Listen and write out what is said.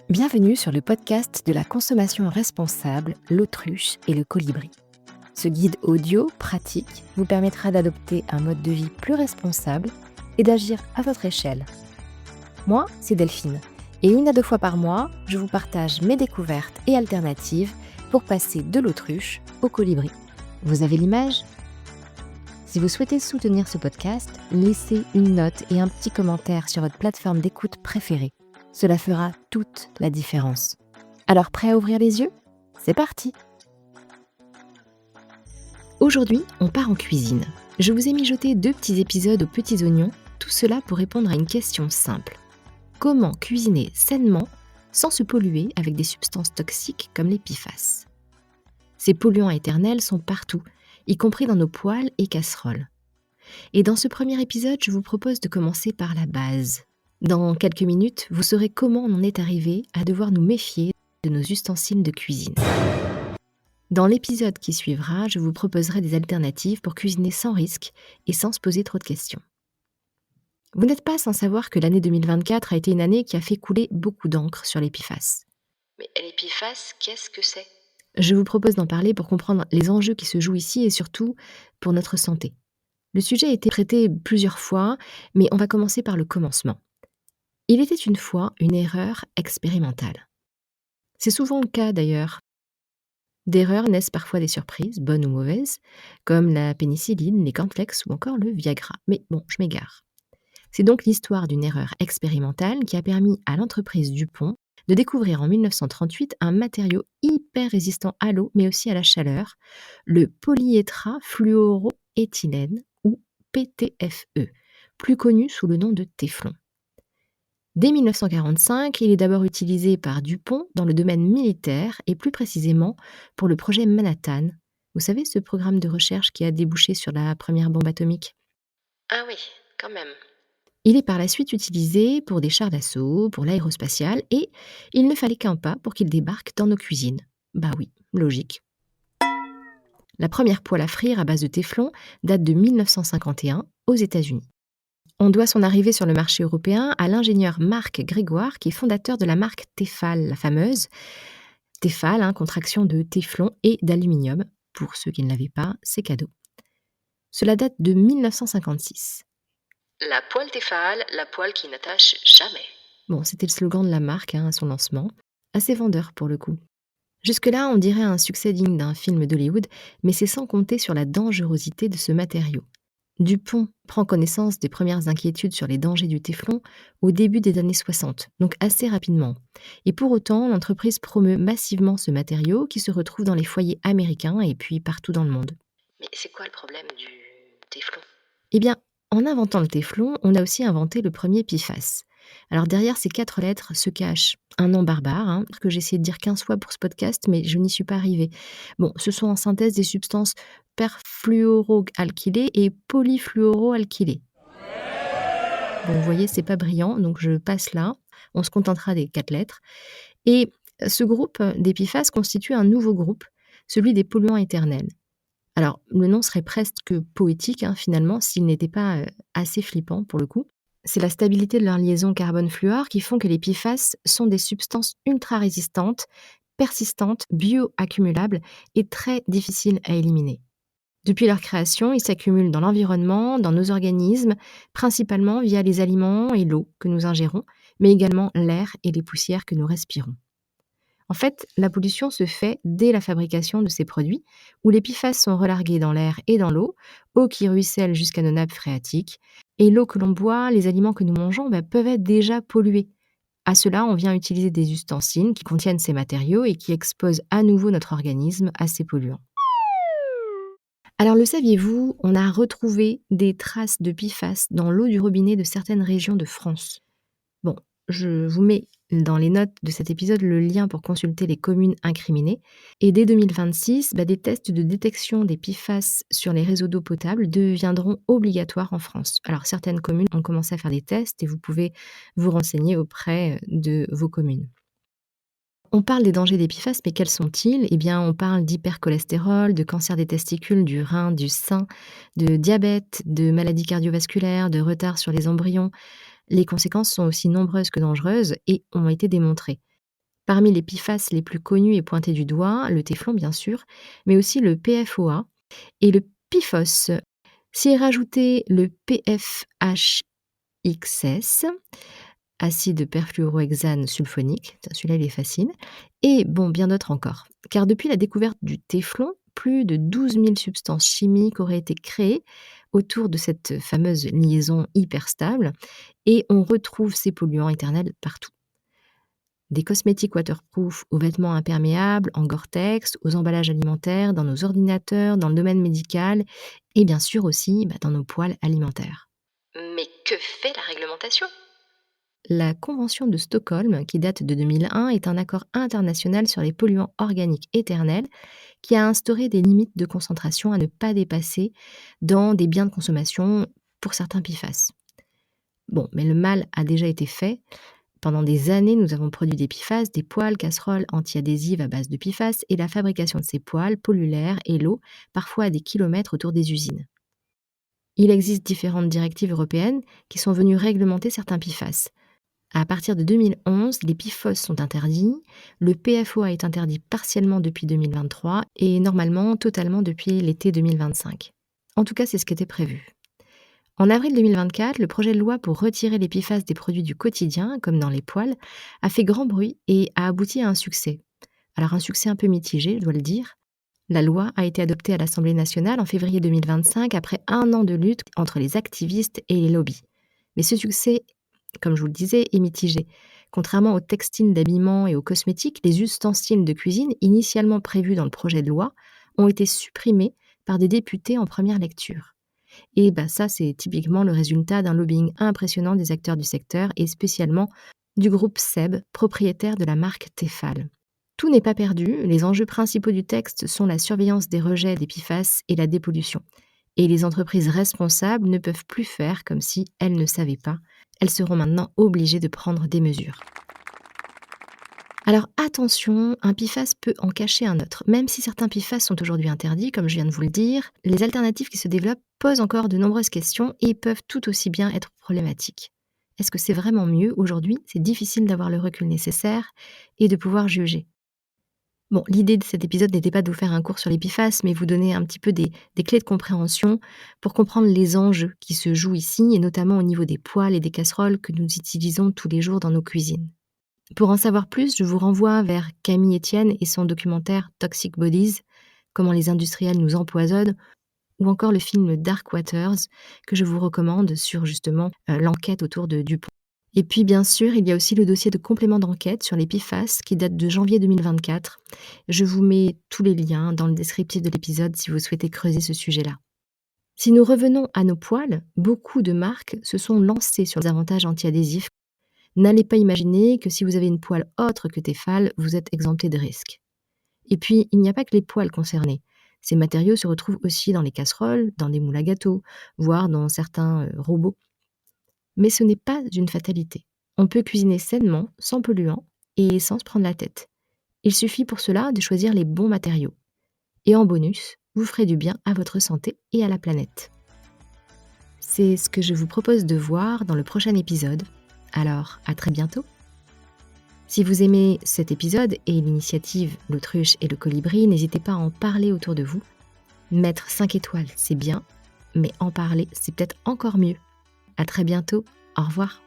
Bienvenue sur le podcast de la consommation responsable, l'autruche et le colibri. Ce guide audio pratique vous permettra d'adopter un mode de vie plus responsable et d'agir à votre échelle. Moi, c'est Delphine, et 1 à 2 fois par mois, je vous partage mes découvertes et alternatives pour passer de l'autruche au colibri. Vous avez l'image ? Si vous souhaitez soutenir ce podcast, laissez une note et un petit commentaire sur votre plateforme d'écoute préférée. Cela fera toute la différence. Alors, prêt à ouvrir les yeux ? C'est parti ! Aujourd'hui, on part en cuisine. Je vous ai mijoté 2 petits épisodes aux petits oignons, tout cela pour répondre à une question simple. Comment cuisiner sainement sans se polluer avec des substances toxiques comme les PFAS ? Ces polluants éternels sont partout, y compris dans nos poêles et casseroles. Et dans ce premier épisode, je vous propose de commencer par la base. Dans quelques minutes, vous saurez comment on en est arrivé à devoir nous méfier de nos ustensiles de cuisine. Dans l'épisode qui suivra, je vous proposerai des alternatives pour cuisiner sans risque et sans se poser trop de questions. Vous n'êtes pas sans savoir que l'année 2024 a été une année qui a fait couler beaucoup d'encre sur les PFAS. Mais les PFAS, qu'est-ce que c'est ? Je vous propose d'en parler pour comprendre les enjeux qui se jouent ici et surtout pour notre santé. Le sujet a été traité plusieurs fois, mais on va commencer par le commencement. Il était une fois une erreur expérimentale. C'est souvent le cas d'ailleurs. D'erreurs naissent parfois des surprises, bonnes ou mauvaises, comme la pénicilline, les cornflakes ou encore le Viagra. Mais bon, je m'égare. C'est donc l'histoire d'une erreur expérimentale qui a permis à l'entreprise DuPont de découvrir en 1938 un matériau hyper résistant à l'eau, mais aussi à la chaleur, le polyéthylène ou PTFE, plus connu sous le nom de téflon. Dès 1945, il est d'abord utilisé par DuPont dans le domaine militaire et plus précisément pour le projet Manhattan. Vous savez, ce programme de recherche qui a débouché sur la première bombe atomique ? Ah oui, quand même. Il est par la suite utilisé pour des chars d'assaut, pour l'aérospatiale et il ne fallait qu'un pas pour qu'il débarque dans nos cuisines. Bah oui, logique. La première poêle à frire à base de téflon date de 1951 aux États-Unis. On doit son arrivée sur le marché européen à l'ingénieur Marc Grégoire, qui est fondateur de la marque Tefal, la fameuse. Tefal, contraction de téflon et d'aluminium. Pour ceux qui ne l'avaient pas, c'est cadeau. Cela date de 1956. La poêle Tefal, la poêle qui n'attache jamais. Bon, c'était le slogan de la marque à son lancement. Assez vendeur pour le coup. Jusque-là, on dirait un succès digne d'un film d'Hollywood, mais c'est sans compter sur la dangerosité de ce matériau. DuPont prend connaissance des premières inquiétudes sur les dangers du téflon au début des années 60, donc assez rapidement. Et pour autant, l'entreprise promeut massivement ce matériau qui se retrouve dans les foyers américains et puis partout dans le monde. Mais c'est quoi le problème du téflon ? Eh bien, en inventant le téflon, on a aussi inventé le premier PFAS. Alors derrière ces 4 lettres se cache un nom barbare, que j'ai essayé de dire 15 fois pour ce podcast, mais je n'y suis pas arrivée. Bon, ce sont en synthèse des substances perfluoroalkylées et polyfluoroalkylées. Bon, vous voyez, c'est pas brillant, donc je passe là. On se contentera des 4 lettres. Et ce groupe des PFAS constitue un nouveau groupe, celui des polluants éternels. Alors, le nom serait presque poétique, finalement, s'il n'était pas assez flippant pour le coup. C'est la stabilité de leur liaison carbone-fluor qui font que les PFAS sont des substances ultra résistantes, persistantes, bioaccumulables et très difficiles à éliminer. Depuis leur création, ils s'accumulent dans l'environnement, dans nos organismes, principalement via les aliments et l'eau que nous ingérons, mais également l'air et les poussières que nous respirons. En fait, la pollution se fait dès la fabrication de ces produits, où les PFAS sont relargués dans l'air et dans l'eau, eau qui ruisselle jusqu'à nos nappes phréatiques, et l'eau que l'on boit, les aliments que nous mangeons peuvent être déjà pollués. À cela, on vient utiliser des ustensiles qui contiennent ces matériaux et qui exposent à nouveau notre organisme à ces polluants. Alors le saviez-vous, on a retrouvé des traces de PFAS dans l'eau du robinet de certaines régions de France. Bon, je vous mets dans les notes de cet épisode le lien pour consulter les communes incriminées. Et dès 2026, des tests de détection des PFAS sur les réseaux d'eau potable deviendront obligatoires en France. Alors certaines communes ont commencé à faire des tests et vous pouvez vous renseigner auprès de vos communes. On parle des dangers des PFAS, mais quels sont-ils ? Eh bien, on parle d'hypercholestérol, de cancer des testicules, du rein, du sein, de diabète, de maladies cardiovasculaires, de retard sur les embryons. Les conséquences sont aussi nombreuses que dangereuses et ont été démontrées. Parmi les PFAS les plus connus et pointés du doigt, le téflon bien sûr, mais aussi le PFOA et le PFOS. S'y est rajouté le PFHXS, acide perfluorohexane sulfonique, tiens, celui-là il est facile, et bon, bien d'autres encore. Car depuis la découverte du téflon, plus de 12 000 substances chimiques auraient été créées autour de cette fameuse liaison hyper stable, et on retrouve ces polluants éternels partout. Des cosmétiques waterproof aux vêtements imperméables, en Gore-Tex, aux emballages alimentaires, dans nos ordinateurs, dans le domaine médical et bien sûr aussi dans nos poêles alimentaires. Mais que fait la réglementation? La Convention de Stockholm, qui date de 2001, est un accord international sur les polluants organiques éternels qui a instauré des limites de concentration à ne pas dépasser dans des biens de consommation pour certains PFAS. Bon, mais le mal a déjà été fait. Pendant des années, nous avons produit des PFAS, des poêles, casseroles anti-adhésives à base de PFAS et la fabrication de ces poêles pollue l'air et l'eau, parfois à des kilomètres autour des usines. Il existe différentes directives européennes qui sont venues réglementer certains PFAS. À partir de 2011, les PFOS sont interdits, le PFOA est interdit partiellement depuis 2023 et normalement totalement depuis l'été 2025. En tout cas, c'est ce qui était prévu. En avril 2024, le projet de loi pour retirer les PFAS des produits du quotidien, comme dans les poêles, a fait grand bruit et a abouti à un succès. Alors un succès un peu mitigé, je dois le dire. La loi a été adoptée à l'Assemblée nationale en février 2025 après un an de lutte entre les activistes et les lobbies. Mais ce succès, comme je vous le disais, est mitigé. Contrairement aux textiles d'habillement et aux cosmétiques, les ustensiles de cuisine, initialement prévus dans le projet de loi, ont été supprimés par des députés en première lecture. Et ça, c'est typiquement le résultat d'un lobbying impressionnant des acteurs du secteur et spécialement du groupe SEB, propriétaire de la marque Tefal. Tout n'est pas perdu, les enjeux principaux du texte sont la surveillance des rejets des PFAS et la dépollution. Et les entreprises responsables ne peuvent plus faire comme si elles ne savaient pas. Elles seront maintenant obligées de prendre des mesures. Alors attention, un PFAS peut en cacher un autre. Même si certains PFAS sont aujourd'hui interdits, comme je viens de vous le dire, les alternatives qui se développent posent encore de nombreuses questions et peuvent tout aussi bien être problématiques. Est-ce que c'est vraiment mieux aujourd'hui? C'est difficile d'avoir le recul nécessaire et de pouvoir juger. Bon, l'idée de cet épisode n'était pas de vous faire un cours sur les PFAS, mais vous donner un petit peu des clés de compréhension pour comprendre les enjeux qui se jouent ici, et notamment au niveau des poêles et des casseroles que nous utilisons tous les jours dans nos cuisines. Pour en savoir plus, je vous renvoie vers Camille Etienne et son documentaire Toxic Bodies, comment les industriels nous empoisonnent, ou encore le film Dark Waters, que je vous recommande sur justement l'enquête autour de DuPont. Et puis bien sûr, il y a aussi le dossier de complément d'enquête sur les PFAS qui date de janvier 2024. Je vous mets tous les liens dans le descriptif de l'épisode si vous souhaitez creuser ce sujet-là. Si nous revenons à nos poêles, beaucoup de marques se sont lancées sur les avantages anti-adhésifs. N'allez pas imaginer que si vous avez une poêle autre que Tefal, vous êtes exempté de risques. Et puis, il n'y a pas que les poêles concernés. Ces matériaux se retrouvent aussi dans les casseroles, dans des moules à gâteaux, voire dans certains robots. Mais ce n'est pas une fatalité. On peut cuisiner sainement, sans polluants et sans se prendre la tête. Il suffit pour cela de choisir les bons matériaux. Et en bonus, vous ferez du bien à votre santé et à la planète. C'est ce que je vous propose de voir dans le prochain épisode. Alors, à très bientôt. Si vous aimez cet épisode et l'initiative L'autruche et le colibri, n'hésitez pas à en parler autour de vous. Mettre 5 étoiles, c'est bien, mais en parler, c'est peut-être encore mieux. À très bientôt. Au revoir.